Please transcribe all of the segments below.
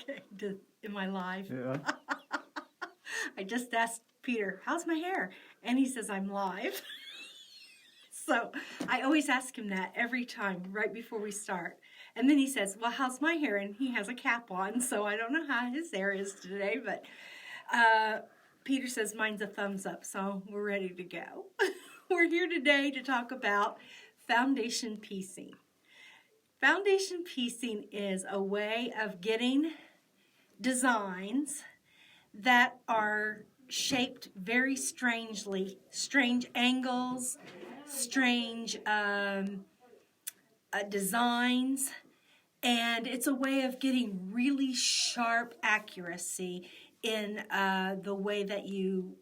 Am I live? Yeah. I just asked Peter, how's my hair? And he says, I'm live. So I always ask him that every time right before we start. And then he says, well, how's my hair? And he has a cap on, so I don't know how his hair is today. But Peter says mine's a thumbs up, so we're ready to go. We're here today to talk about foundation piecing. Foundation piecing is a way of getting designs that are shaped very strangely, strange angles, strange designs, and it's a way of getting really sharp accuracy in the way that you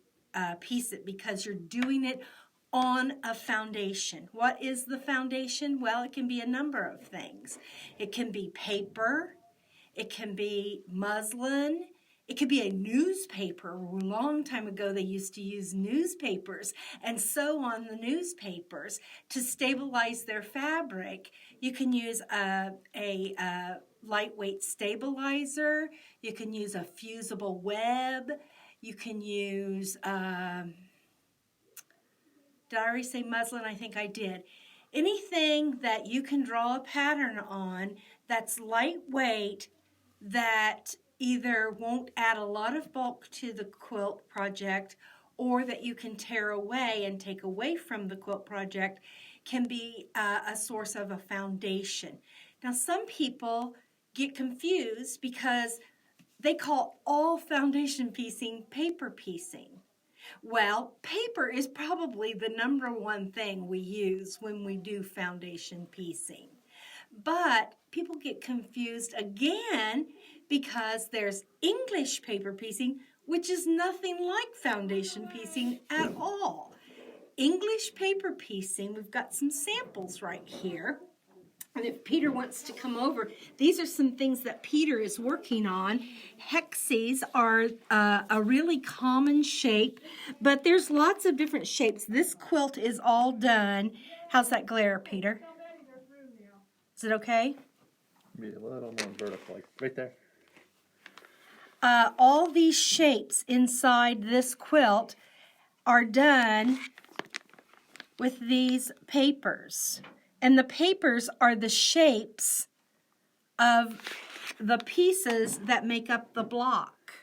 piece it, because you're doing it on a foundation. What is the foundation? Well, it can be a number of things. It can be paper, it can be muslin, it could be a newspaper. A long time ago, they used to use newspapers and sew on the newspapers to stabilize their fabric. You can use a lightweight stabilizer. You can use a fusible web. You can use, did I already say muslin? I think I did. Anything that you can draw a pattern on that's lightweight, that either won't add a lot of bulk to the quilt project, or that you can tear away and take away from the quilt project, can be a source of a foundation. Now, some people get confused because they call all foundation piecing paper piecing. Well, paper is probably the number one thing we use when we do foundation piecing. But people get confused again because there's English paper piecing, which is nothing like foundation piecing at all. English paper piecing, we've got some samples right here. And if Peter wants to come over, these are some things that Peter is working on. Hexes are a really common shape, but there's lots of different shapes. This quilt is all done. How's that glare, Peter? Is it okay? Be a little more vertical, like right there. All these shapes inside this quilt are done with these papers. And the papers are the shapes of the pieces that make up the block.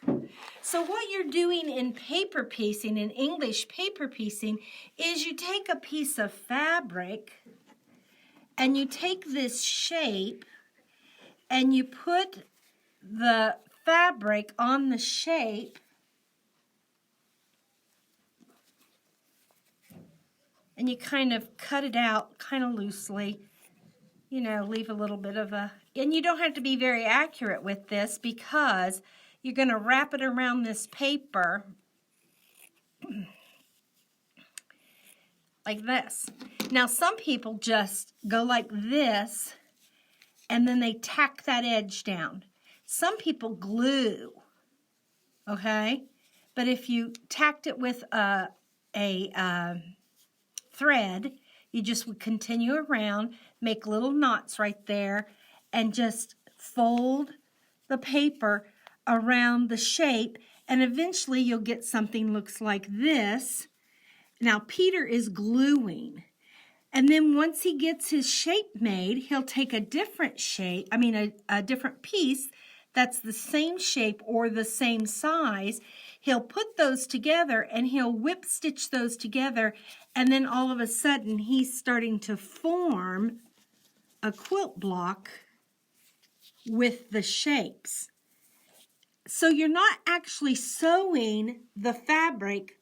So what you're doing in paper piecing, in English paper piecing, is you take a piece of fabric and you take this shape and you put the fabric on the shape, and you kind of cut it out kind of loosely, you know, leave a little bit of a, and you don't have to be very accurate with this because you're going to wrap it around this paper like this. Now, some people just go like this and then they tack that edge down. Some people glue, okay? But if you tacked it with a thread, you just would continue around, make little knots right there, and just fold the paper around the shape, and eventually you'll get something looks like this. Now, Peter is gluing. And then once he gets his shape made, he'll take a different shape, a different piece that's the same shape or the same size. He'll put those together and he'll whip stitch those together, and then all of a sudden he's starting to form a quilt block with the shapes. So you're not actually sewing the fabric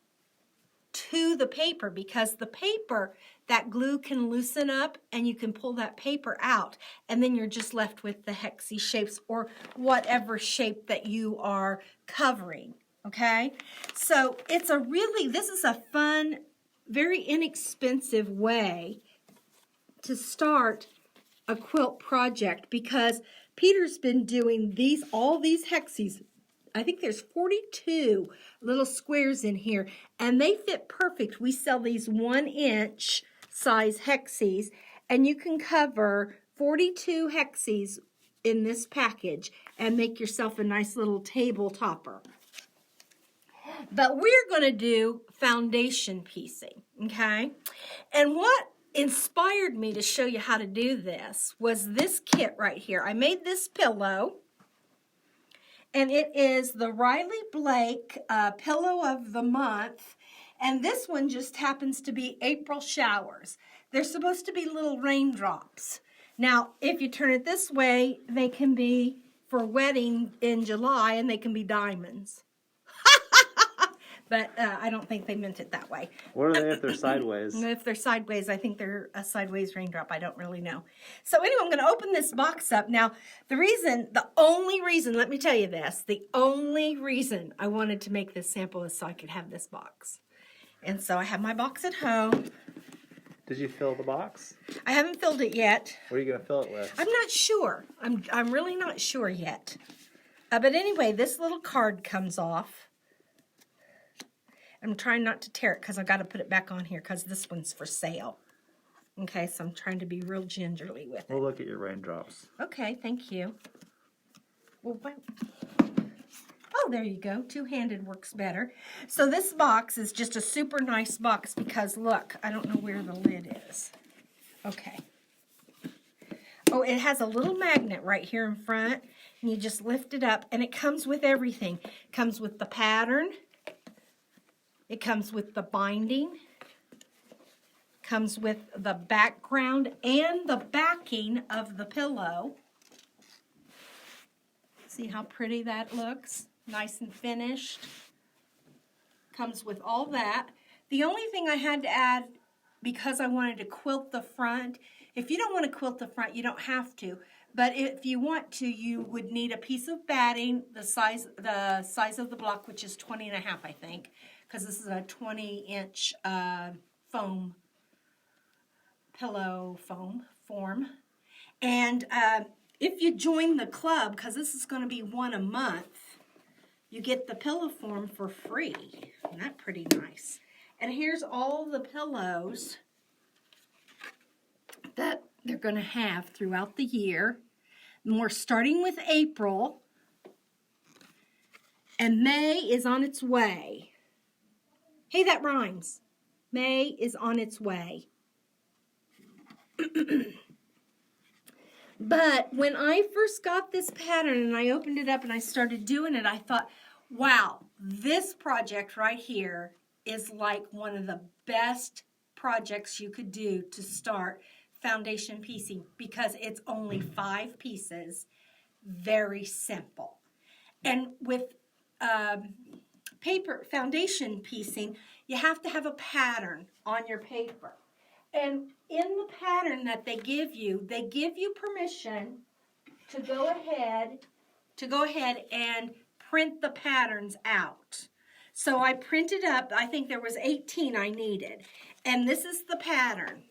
to the paper, because the paper, that glue can loosen up and you can pull that paper out, and then you're just left with the hexy shapes or whatever shape that you are covering, okay? So this is a fun, very inexpensive way to start a quilt project, because Peter's been doing all these hexes. I think there's 42 little squares in here, and they fit perfect. We sell these 1-inch size hexes, and you can cover 42 hexes in this package and make yourself a nice little table topper. But we're going to do foundation piecing, okay? And what inspired me to show you how to do this was this kit right here. I made this pillow, and it is the Riley Blake Pillow of the Month, and this one just happens to be April showers. They're supposed to be little raindrops. Now, if you turn it this way, they can be for wedding in July, and they can be diamonds. But I don't think they meant it that way. What are they if they're sideways? If they're sideways, I think they're a sideways raindrop. I don't really know. So anyway, I'm going to open this box up. Now, the only reason, let me tell you this, the only reason I wanted to make this sample is so I could have this box. And so I have my box at home. Did you fill the box? I haven't filled it yet. What are you going to fill it with? I'm not sure. I'm really not sure yet. But anyway, this little card comes off. I'm trying not to tear it because I've got to put it back on here because this one's for sale. Okay, so I'm trying to be real gingerly with it. We'll look at your raindrops. Okay, thank you. Well, oh, there you go. Two-handed works better. So this box is just a super nice box because, look, I don't know where the lid is. Okay. Oh, it has a little magnet right here in front, and you just lift it up, and it comes with everything. It comes with the pattern. It comes with the binding, comes with the background and the backing of the pillow. See how pretty that looks? Nice and finished. Comes with all that. The only thing I had to add, because I wanted to quilt the front, if you don't want to quilt the front, you don't have to. But if you want to, you would need a piece of batting, the size of the block, which is 20 and a half, I think. Because this is a 20-inch foam, pillow foam form. And if you join the club, because this is going to be one a month, you get the pillow form for free. Isn't that pretty nice? And here's all the pillows that they're going to have throughout the year. And we're starting with April, and May is on its way. Hey, that rhymes. May is on its way. But when I first got this pattern and I opened it up and I started doing it, I thought, wow, this project right here is like one of the best projects you could do to start foundation piecing because it's only 5 pieces, very simple. And with paper foundation piecing, you have to have a pattern on your paper. And in the pattern that they give you permission to go ahead and print the patterns out. So I printed up, I think there was 18 I needed. And this is the pattern.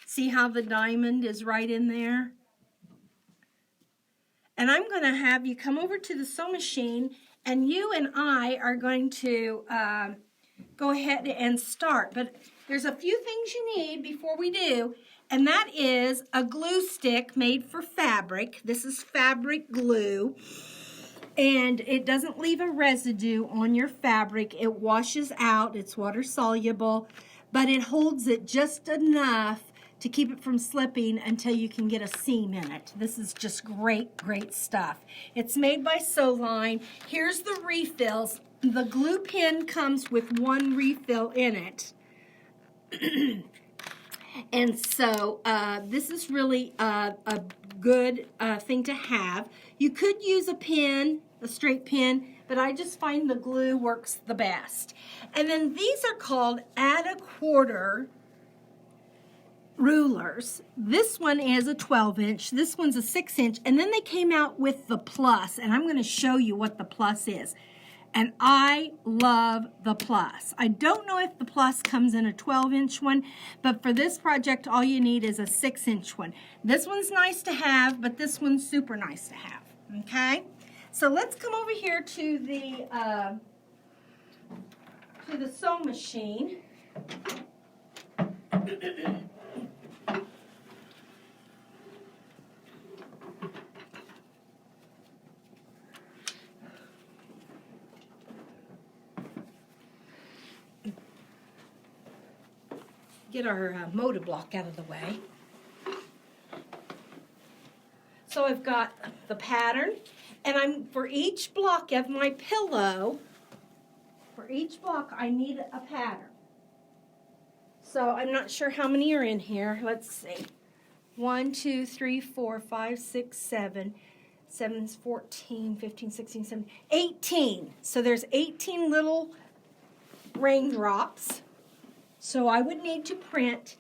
See how the diamond is right in there? And I'm going to have you come over to the sewing machine, and you and I are going to go ahead and start. But there's a few things you need before we do, and that is a glue stick made for fabric. This is fabric glue, and it doesn't leave a residue on your fabric. It washes out. It's water soluble, but it holds it just enough to keep it from slipping until you can get a seam in it. This is just great, great stuff. It's made by Sewline. Here's the refills. The glue pen comes with 1 refill in it. And so this is really a good thing to have. You could use a pen, a straight pen, but I just find the glue works the best. And then these are called add a quarter rulers. This one is a 12-inch, this one's a 6-inch, and then they came out with the plus, and I'm going to show you what the plus is. And I love the plus. I don't know if the plus comes in a 12-inch one, but for this project, all you need is a 6-inch one. This one's nice to have, but this one's super nice to have, okay? So let's come over here to the sewing machine. get our motor block out of the way. So I've got the pattern, and for each block of my pillow, for each block I need a pattern. So I'm not sure how many are in here. Let's see. 1, 2, 3, 4, 5, 6, 7. 7 is 14, 15, 16, 17, 18. So there's 18 little raindrops. So I would need to print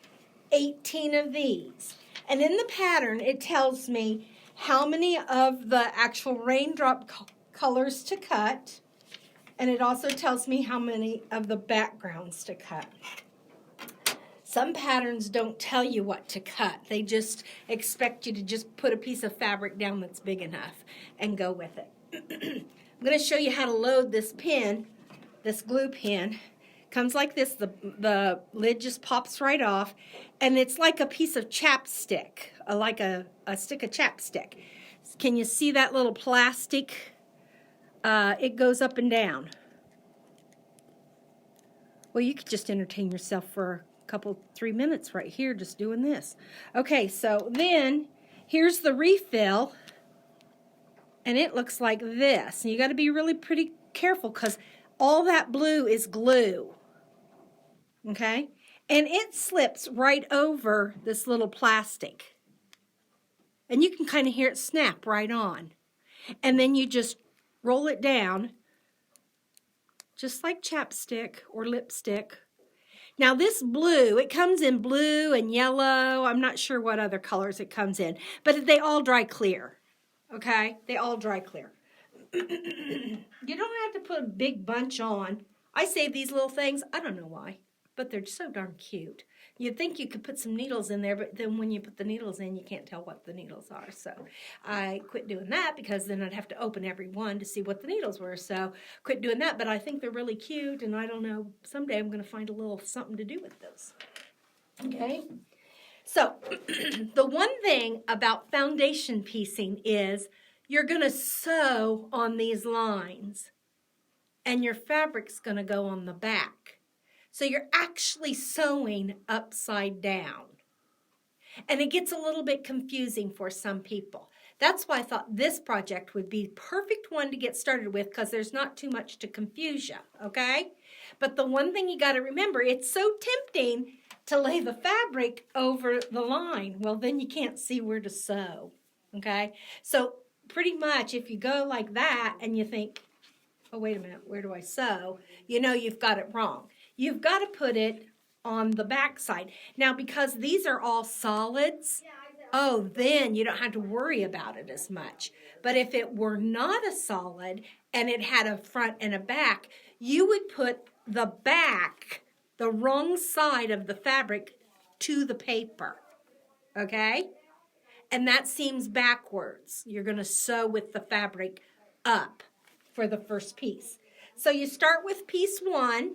18 of these. And in the pattern, it tells me how many of the actual raindrop colors to cut. And it also tells me how many of the backgrounds to cut. Some patterns don't tell you what to cut. They just expect you to just put a piece of fabric down that's big enough and go with it. I'm going to show you how to load this pin, this glue pin. Comes like this. The lid just pops right off, and it's like a piece of chapstick, like a stick of chapstick. Can you see that little plastic? It goes up and down. Well, you could just entertain yourself for couple 3 minutes right here just doing this. Okay, so then here's the refill, and it looks like this. And you got to be really pretty careful because all that blue is glue. Okay, and it slips right over this little plastic, and you can kind of hear it snap right on. And then you just roll it down just like chapstick or lipstick. Now this blue, it comes in blue and yellow. I'm not sure what other colors it comes in, but they all dry clear, okay? They all dry clear. You don't have to put a big bunch on. I save these little things. I don't know why, but they're so darn cute. You'd think you could put some needles in there, but then when you put the needles in, you can't tell what the needles are. So I quit doing that because then I'd have to open every one to see what the needles were. So quit doing that, but I think they're really cute, and I don't know, someday I'm going to find a little something to do with those. Okay? So the one thing about foundation piecing is you're going to sew on these lines, and your fabric's going to go on the back. So you're actually sewing upside down. And it gets a little bit confusing for some people. That's why I thought this project would be the perfect one to get started with because there's not too much to confuse you, okay? But the one thing you got to remember, it's so tempting to lay the fabric over the line. Well, then you can't see where to sew, okay? So pretty much if you go like that and you think, oh, wait a minute, where do I sew? You know you've got it wrong. You've got to put it on the back side. Now, because these are all solids, oh, then you don't have to worry about it as much. But if it were not a solid and it had a front and a back, you would put the back, the wrong side of the fabric to the paper, okay? And that seams backwards. You're going to sew with the fabric up for the first piece. So you start with piece 1.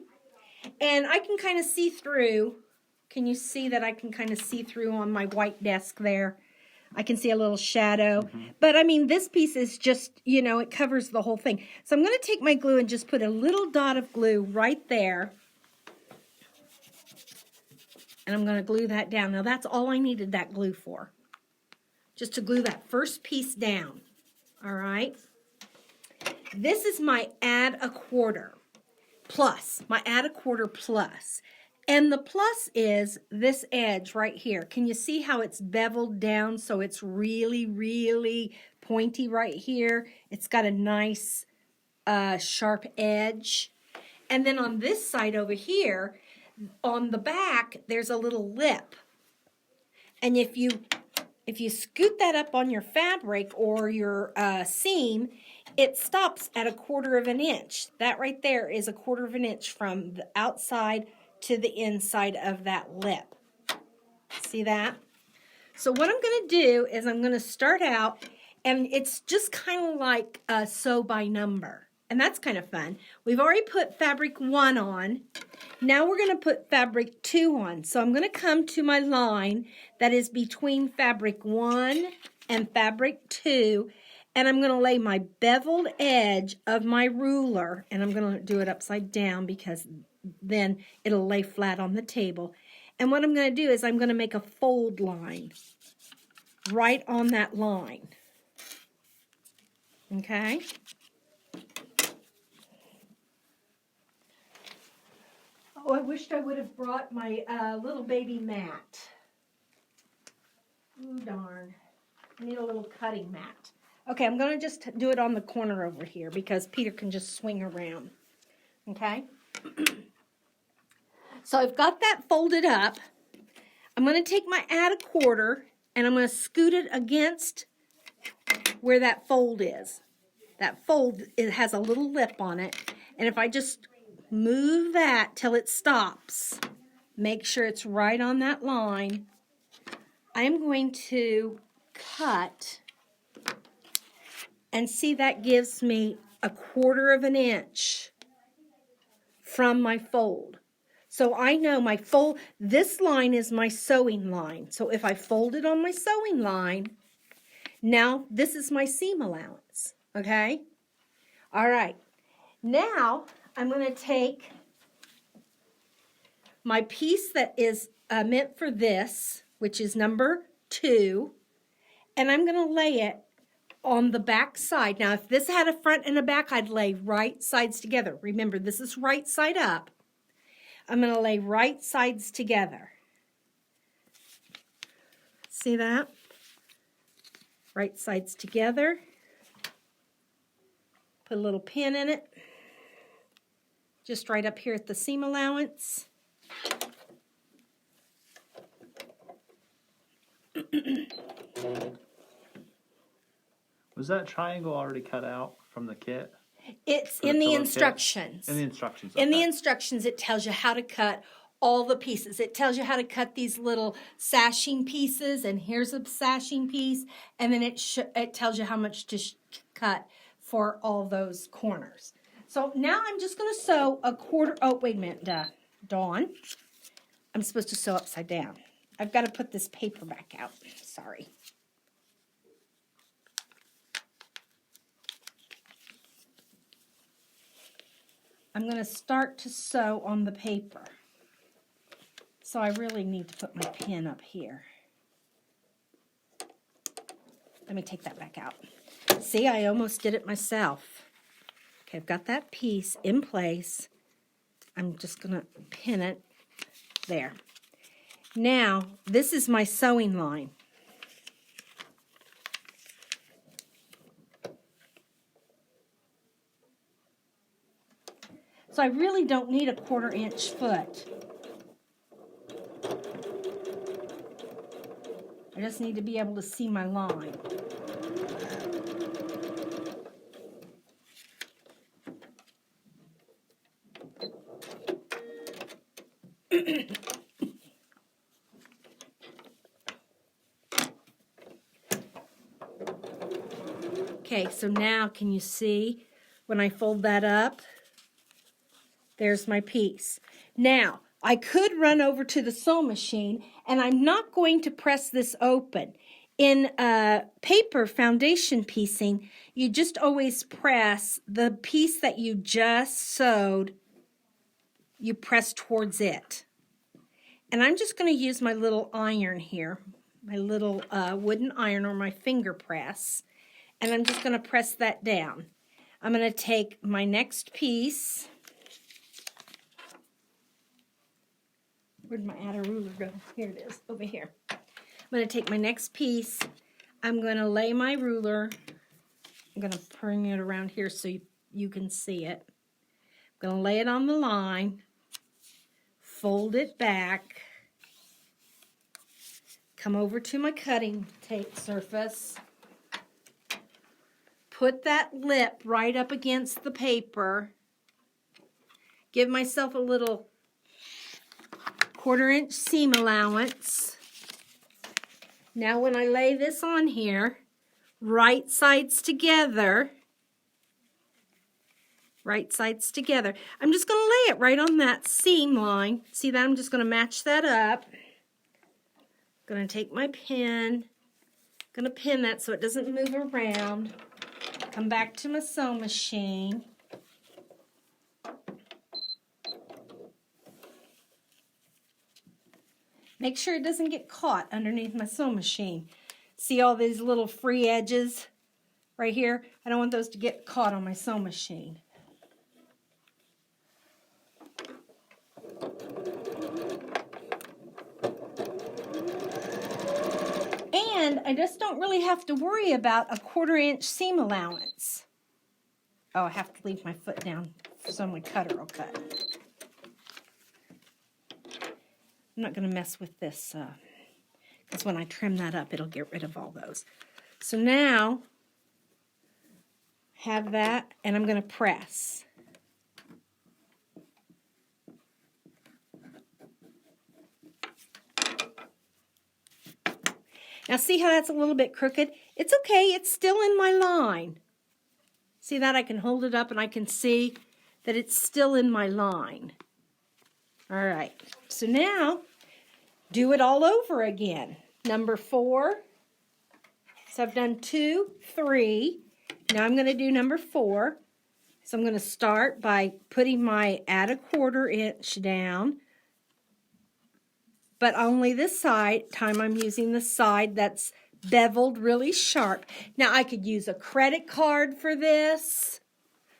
And I can kind of see through. Can you see that I can kind of see through on my white desk there? I can see a little shadow. But, I mean, this piece is just, you know, it covers the whole thing. So I'm going to take my glue and just put a little dot of glue right there. And I'm going to glue that down. Now, that's all I needed that glue for. Just to glue that first piece down. All right? This is my add a quarter. Plus, my add a quarter plus. And the plus is this edge right here. Can you see how it's beveled down so it's really, really pointy right here? It's got a nice sharp edge. And then on this side over here, on the back, there's a little lip. And if you scoot that up on your fabric or your seam, it stops at 1/4 of an inch. That right there is 1/4 of an inch from the outside to the inside of that lip. See that? So what I'm going to do is I'm going to start out, and it's just kind of like a sew by number. And that's kind of fun. We've already put fabric 1 on. Now we're going to put fabric 2 on. So I'm going to come to my line that is between fabric 1 and fabric 2. And I'm going to lay my beveled edge of my ruler. And I'm going to do it upside down because then it'll lay flat on the table. And what I'm going to do is I'm going to make a fold line right on that line. Okay? Oh, I wished I would have brought my little baby mat. Ooh, darn. I need a little cutting mat. Okay, I'm going to just do it on the corner over here because Peter can just swing around. Okay? So I've got that folded up. I'm going to take my add a quarter and I'm going to scoot it against where that fold is. That fold, it has a little lip on it. And if I just move that till it stops, make sure it's right on that line, I'm going to cut, and see, that gives me 1/4 of an inch from my fold. So I know my fold, this line is my sewing line. So if I fold it on my sewing line, now this is my seam allowance, okay? All right, now I'm going to take my piece that is meant for this, which is number 2, and I'm going to lay it on the back side. Now, if this had a front and a back, I'd lay right sides together. Remember, this is right side up. I'm going to lay right sides together. See that? Right sides together. Put a little pin in it. Just right up here at the seam allowance. Was that triangle already cut out from the kit? It's For the in the pillow kit? instructions. In the instructions. In the okay. instructions, it tells you how to cut all the pieces. It tells you how to cut these little sashing pieces, and here's a sashing piece, and then it tells you how much to cut for all those corners. So now I'm just going to sew 1/4. Oh, wait a minute, Dawn. I'm supposed to sew upside down. I've got to put this paper back out. Sorry. I'm going to start to sew on the paper. So I really need to put my pin up here. Let me take that back out. See, I almost did it myself. Okay, I've got that piece in place. I'm just going to pin it there. Now, this is my sewing line. So I really don't need a 1/4 inch foot. I just need to be able to see my line. Okay, so now can you see when I fold that up? There's my piece. Now, I could run over to the sewing machine, and I'm not going to press this open. In paper foundation piecing, you just always press the piece that you just sewed, you press towards it. And I'm just going to use my little iron here, my little wooden iron or my finger press, and I'm just going to press that down. I'm going to take my next piece. Where'd my outer ruler go? Here it is, over here. I'm going to take my next piece. I'm going to lay my ruler. I'm going to bring it around here so you can see it. I'm going to lay it on the line, fold it back, come over to my cutting tape surface, put that lip right up against the paper, give myself a little 1/4 inch seam allowance. Now when I lay this on here, right sides together, I'm just going to lay it right on that seam line. See that? I'm just going to match that up. I'm going to take my pin, going to pin that so it doesn't move around. Come back to my sewing machine. Make sure it doesn't get caught underneath my sewing machine. See all these little free edges right here? I don't want those to get caught on my sewing machine. And I just don't really have to worry about a 1/4 inch seam allowance. Oh, I have to leave my foot down so my cutter will cut. I'm not going to mess with this because when I trim that up, it'll get rid of all those. So now, have that, and I'm going to press. Now see how that's a little bit crooked? It's okay, it's still in my line. See that? I can hold it up and I can see that it's still in my line. All right, so now do it all over again. Number 4. So I've done 2, 3. Now I'm going to do number 4. So I'm going to start by putting my add a 1/4 inch down. But only this side, time I'm using the side that's beveled really sharp. Now I could use a credit card for this.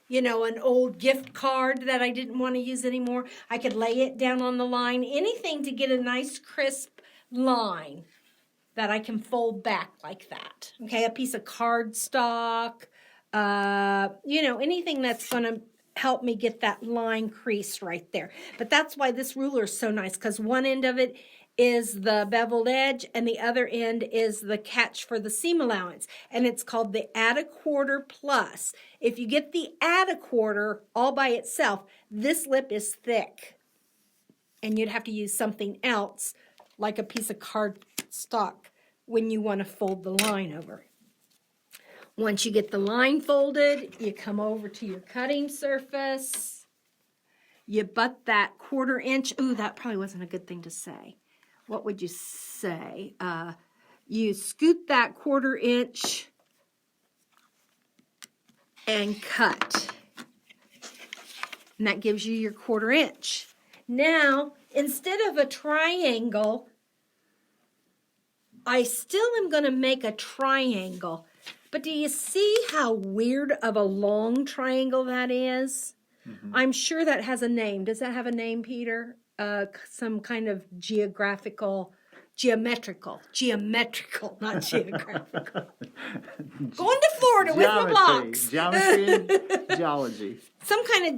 You know, an old gift card that I didn't want to use anymore. I could lay it down on the line. Anything to get a nice crisp line that I can fold back like that. Okay, a piece of cardstock. You know, anything that's going to help me get that line crease right there. But that's why this ruler is so nice, because one end of it is the beveled edge and the other end is the catch for the seam allowance, and it's called the add a 1/4 plus. If you get the add a 1/4 all by itself, this lip is thick and you'd have to use something else like a piece of cardstock when you want to fold the line over. Once you get the line folded, you come over to your cutting surface. You butt that 1/4 inch. Ooh, that probably wasn't a good thing to say. What would you say? You scoop that 1/4 inch and cut. And that gives you your 1/4 inch. Now, instead of a triangle, I still am going to make a triangle. But do you see how weird of a long triangle that is? Mm-hmm. I'm sure that has a name. Does that have a name, Peter? Some kind of geometrical, not geographical. Going to Florida with my blocks. Geometry and geology. Some kind of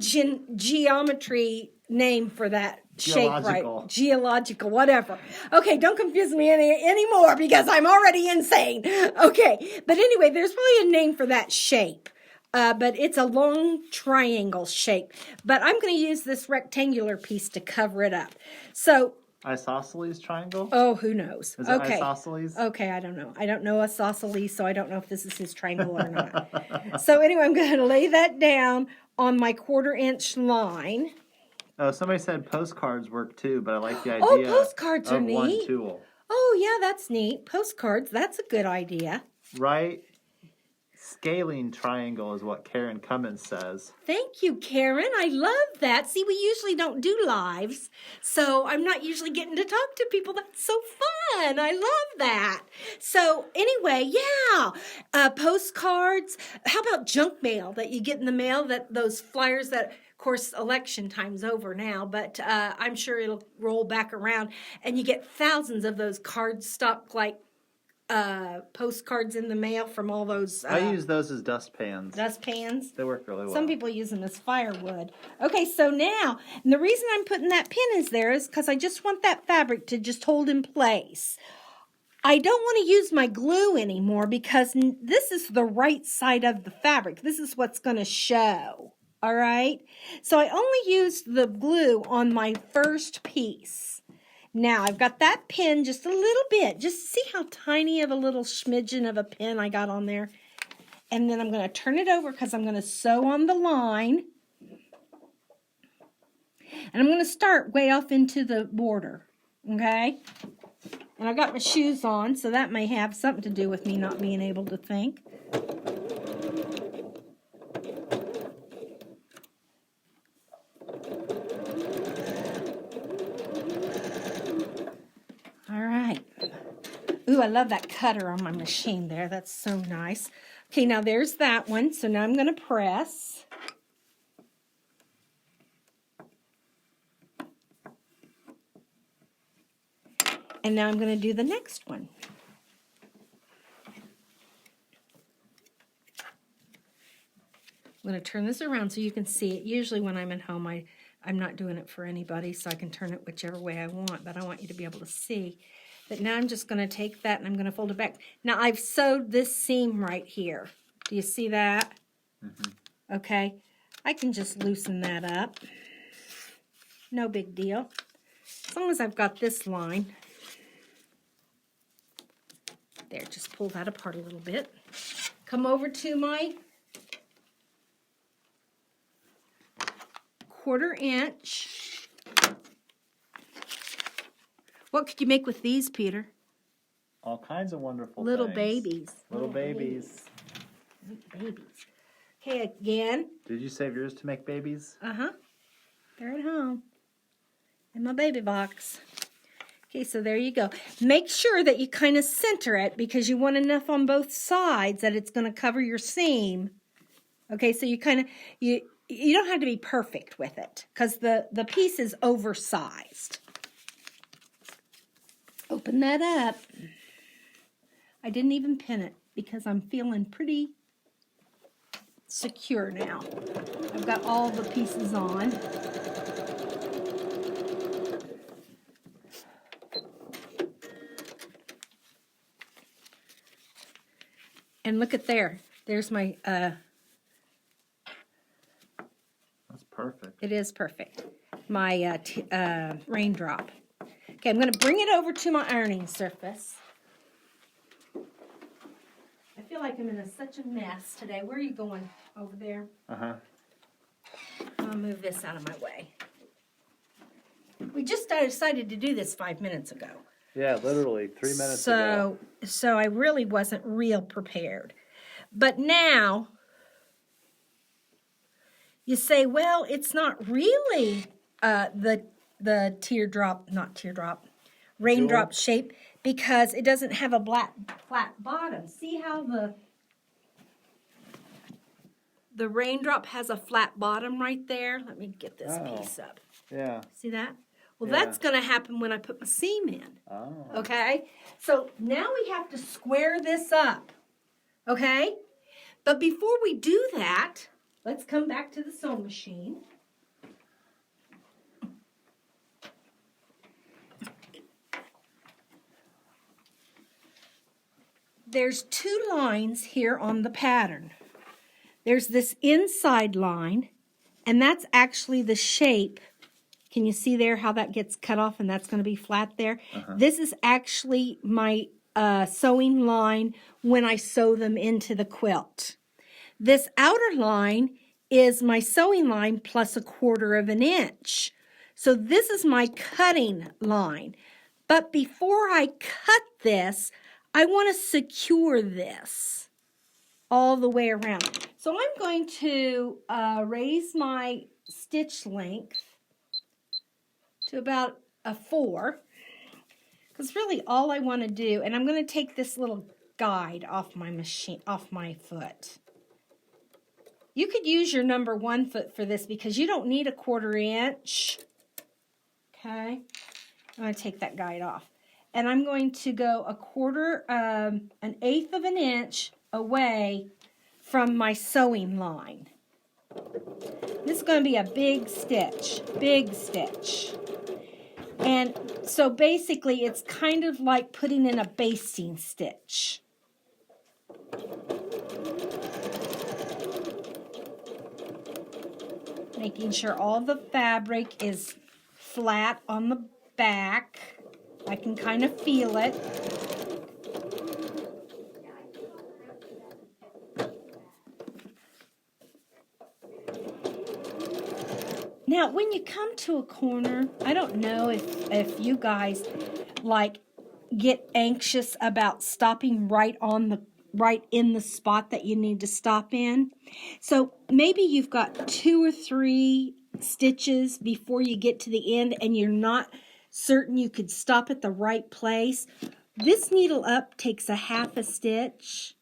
geometry name for that shape, right? Geological, whatever. Okay, don't confuse me anymore because I'm already insane. Okay, but anyway, there's probably a name for that shape. But it's a long triangle shape. But I'm going to use this rectangular piece to cover it up. So isosceles triangle? Oh, who knows? Is it isosceles? Okay, I don't know. I don't know isosceles, so I don't know if this is his triangle or not. So anyway, I'm going to lay that down on my 1/4 inch line. Oh, somebody said postcards work too, but I like the idea postcards are neat. One tool. Oh, yeah, that's neat. Postcards, that's a good idea. Right? Scaling triangle is what Karen Cummins says. Thank you, Karen. I love that. See, we usually don't do lives, so I'm not usually getting to talk to people. That's so fun. I love that. So anyway, yeah, postcards. How about junk mail that you get in the mail, that those flyers that, of course, election time's over now, but I'm sure it'll roll back around, and you get thousands of those cardstock like postcards in the mail from all those. I use those as dustpans. Dustpans? They work really well. Some people use them as firewood. Okay, so now, and the reason I'm putting that pin is there is because I just want that fabric to just hold in place. I don't want to use my glue anymore because this is the right side of the fabric. This is what's going to show. All right? So I only used the glue on my first piece. Now, I've got that pin just a little bit. Just see how tiny of a little smidgen of a pin I got on there. And then I'm going to turn it over because I'm going to sew on the line. And I'm going to start way off into the border. Okay? And I've got my shoes on, so that may have something to do with me not being able to think. Ooh, I love that cutter on my machine there. That's so nice. Okay, now there's that one. So now I'm going to press. And now I'm going to do the next one. I'm going to turn this around so you can see it. Usually when I'm at home, I'm not doing it for anybody, so I can turn it whichever way I want, but I want you to be able to see. But now I'm just going to take that and I'm going to fold it back. Now I've sewed this seam right here. Do you see that? Mm-hmm. Okay. I can just loosen that up. No big deal. As long as I've got this line. There, just pull that apart a little bit. Come over to my 1/4 inch. What could you make with these, Peter? All kinds of wonderful Little things. babies. Little babies. Babies. Okay, again. Did you save yours to make babies? Uh-huh. They're at home. In my baby box. Okay, so there you go. Make sure that you kind of center it because you want enough on both sides that it's going to cover your seam. Okay, so you kind of, you don't have to be perfect with it because the piece is oversized. Open that up. I didn't even pin it because I'm feeling pretty secure now. I've got all the pieces on. And look at there. There's my, That's perfect. it is perfect. My raindrop. Okay, I'm going to bring it over to my ironing surface. I feel like I'm in such a mess today. Where are you going? Over there? Uh-huh. I'll move this out of my way. We just decided to do this 5 minutes ago. Yeah, literally 3 minutes ago. So I really wasn't real prepared. But now, you say, well, it's not really the raindrop Jewel? shape because it doesn't have a flat bottom. See how the raindrop has a flat bottom right there? Let me get this piece up. Yeah. See that? Well, Yeah. that's going to happen when I put my seam in. Oh. Okay? So now we have to square this up. Okay? But before we do that, let's come back to the sewing machine. There's 2 lines here on the pattern. There's this inside line, and that's actually the shape. Can you see there how that gets cut off and that's going to be flat there? Uh-huh. This is actually my sewing line when I sew them into the quilt. This outer line is my sewing line plus 1/4 inch. So this is my cutting line. But before I cut this, I want to secure this all the way around. So I'm going to raise my stitch length to about a 4, because really all I want to do, and I'm going to take this little guide off my machine, off my foot. You could use your number 1 foot for this because you don't need a 1/4 inch. Okay, I'm going to take that guide off, and I'm going to go an 1/8 of an inch away from my sewing line. This is going to be a big stitch, And so basically it's kind of like putting in a basting stitch. Making sure all the fabric is flat on the back. I can kind of feel it. Now, when you come to a corner, I don't know if you guys like get anxious about stopping right in the spot that you need to stop in. So maybe you've got 2 or 3 stitches before you get to the end and you're not certain you could stop at the right place. This needle up takes a half a stitch.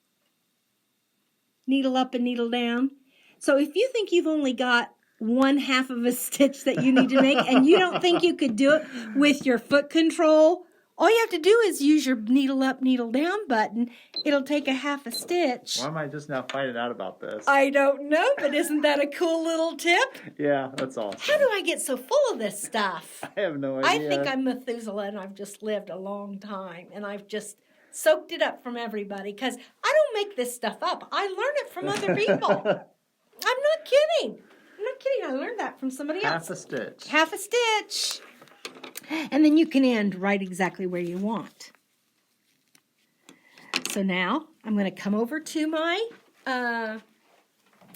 Needle up and needle down. So if you think you've only got 1/2 of a stitch that you need to make and you don't think you could do it with your foot control, all you have to do is use your needle up, needle down button. It'll take a half a stitch. Why am I just now finding out about this? I don't know, but isn't that a cool little tip? Yeah, that's awesome. How do I get so full of this stuff? I have no I idea. think I'm Methuselah and I've just lived a long time and I've just soaked it up from everybody because I don't make this stuff up. I learn it from other people. I'm not kidding. I'm not kidding. I learned that from somebody else. Half a stitch. Half a stitch. And then you can end right exactly where you want. So now I'm going to come over to my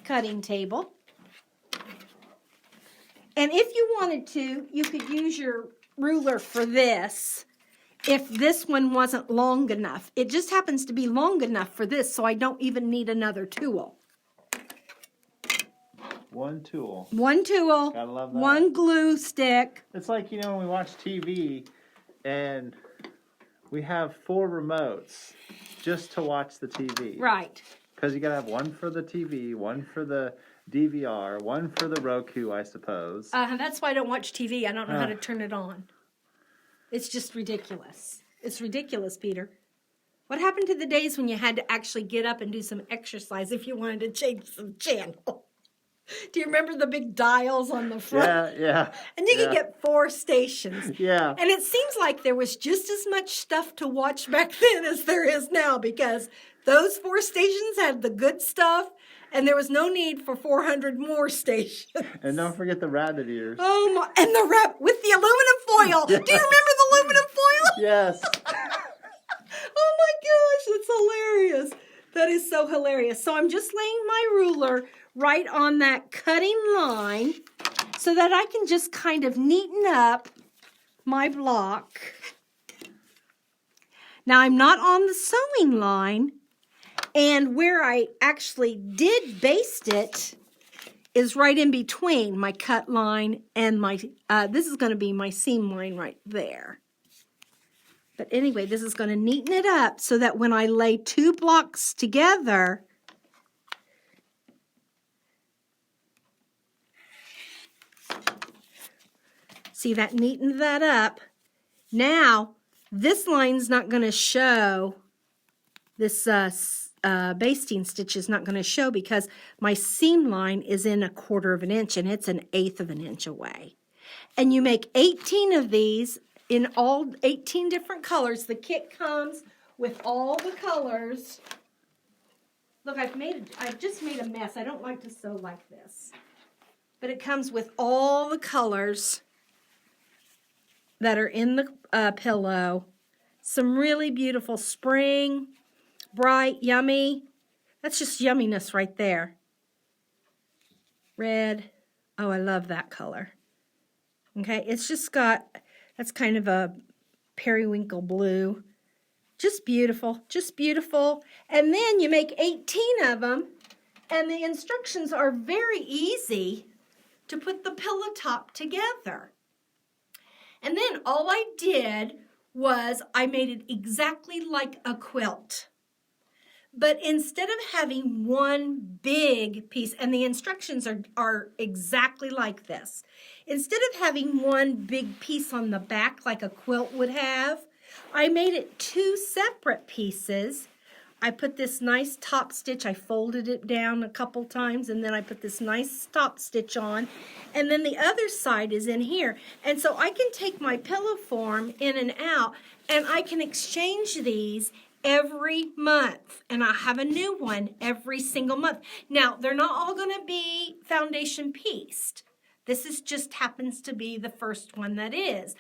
cutting table. And if you wanted to, you could use your ruler for this if this one wasn't long enough. It just happens to be long enough for this, so I don't even need another tool. One tool. One tool, Gotta love that. one glue stick. It's like, when we watch TV and we have 4 remotes just to watch the TV. Right. Because you gotta have one for the TV, one for the DVR, one for the Roku, I suppose. That's why I don't watch TV. I don't know how to turn it on. It's just ridiculous. It's ridiculous, Peter. What happened to the days when you had to actually get up and do some exercise if you wanted to change some channel? Do you remember the big dials on the front? Yeah. And you could get 4 stations. Yeah. And it seems like there was just as much stuff to watch back then as there is now because those 4 stations had the good stuff and there was no need for 400 more stations. And don't forget the rabbit ears. Oh my, and the wrap with the aluminum foil. Yes. Do you remember the aluminum foil? Yes. Oh my gosh, that's hilarious. That is so hilarious. So I'm just laying my ruler right on that cutting line so that I can just kind of neaten up my block. Now I'm not on the sewing line, and where I actually did baste it is right in between my cut line and my, this is going to be my seam line right there. But anyway, this is going to neaten it up so that when I lay 2 blocks together, see that neatened that up. Now, this line's not going to show, this basting stitch is not going to show because my seam line is in 1/4 of an inch and it's 1/8 of an inch away. And you make 18 of these in all 18 different colors. The kit comes with all the colors. Look, I've just made a mess. I don't like to sew like this. But it comes with all the colors that are in the pillow. Some really beautiful spring, bright, yummy. That's just yumminess right there. Red. Oh, I love that color. Okay, it's just got, that's kind of a periwinkle blue. Just beautiful, just beautiful. And then you make 18 of them, and the instructions are very easy to put the pillow top together. And then all I did was I made it exactly like a quilt. But instead of having one big piece, and the instructions are exactly like this, instead of having one big piece on the back like a quilt would have, I made it 2 separate pieces. I put this nice top stitch, I folded it down a couple times, and then I put this nice top stitch on, and then the other side is in here. And so I can take my pillow form in and out, and I can exchange these every month, and I have a new one every single month. Now, they're not all going to be foundation pieced. This is just happens to be the first one that is.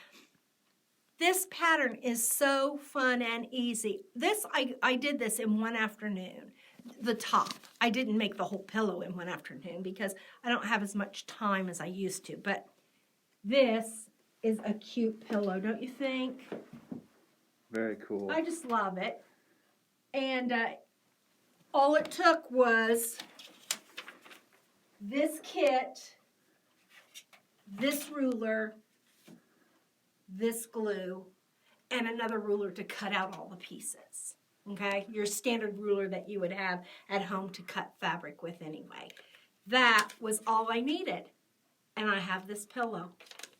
This pattern is so fun and easy. I did this in one afternoon, the top. I didn't make the whole pillow in one afternoon because I don't have as much time as I used to, but this is a cute pillow, don't you think? Very cool. I just love it. And all it took was this kit, this ruler, this glue, and another ruler to cut out all the pieces. Okay, your standard ruler that you would have at home to cut fabric with anyway. That was all I needed. And I have this pillow.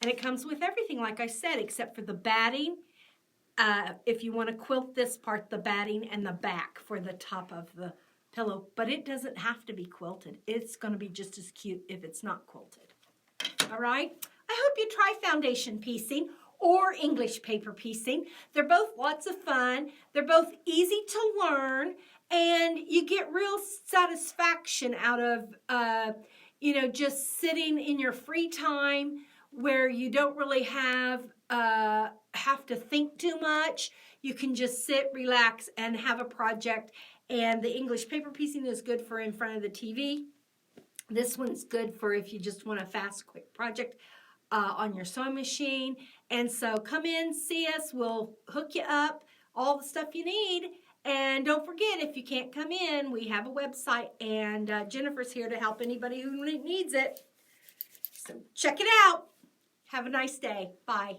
And it comes with everything, like I said, except for the batting. If you want to quilt this part, the batting and the back for the top of the pillow. But it doesn't have to be quilted. It's going to be just as cute if it's not quilted. All right? I hope you try foundation piecing or English paper piecing. They're both lots of fun. They're both easy to learn. And you get real satisfaction out of, just sitting in your free time where you don't really have to think too much. You can just sit, relax, and have a project. And the English paper piecing is good for in front of the TV. This one's good for if you just want a fast, quick project on your sewing machine. And so come in, see us. We'll hook you up, all the stuff you need. And don't forget, if you can't come in, we have a website, and Jennifer's here to help anybody who needs it. So check it out. Have a nice day. Bye.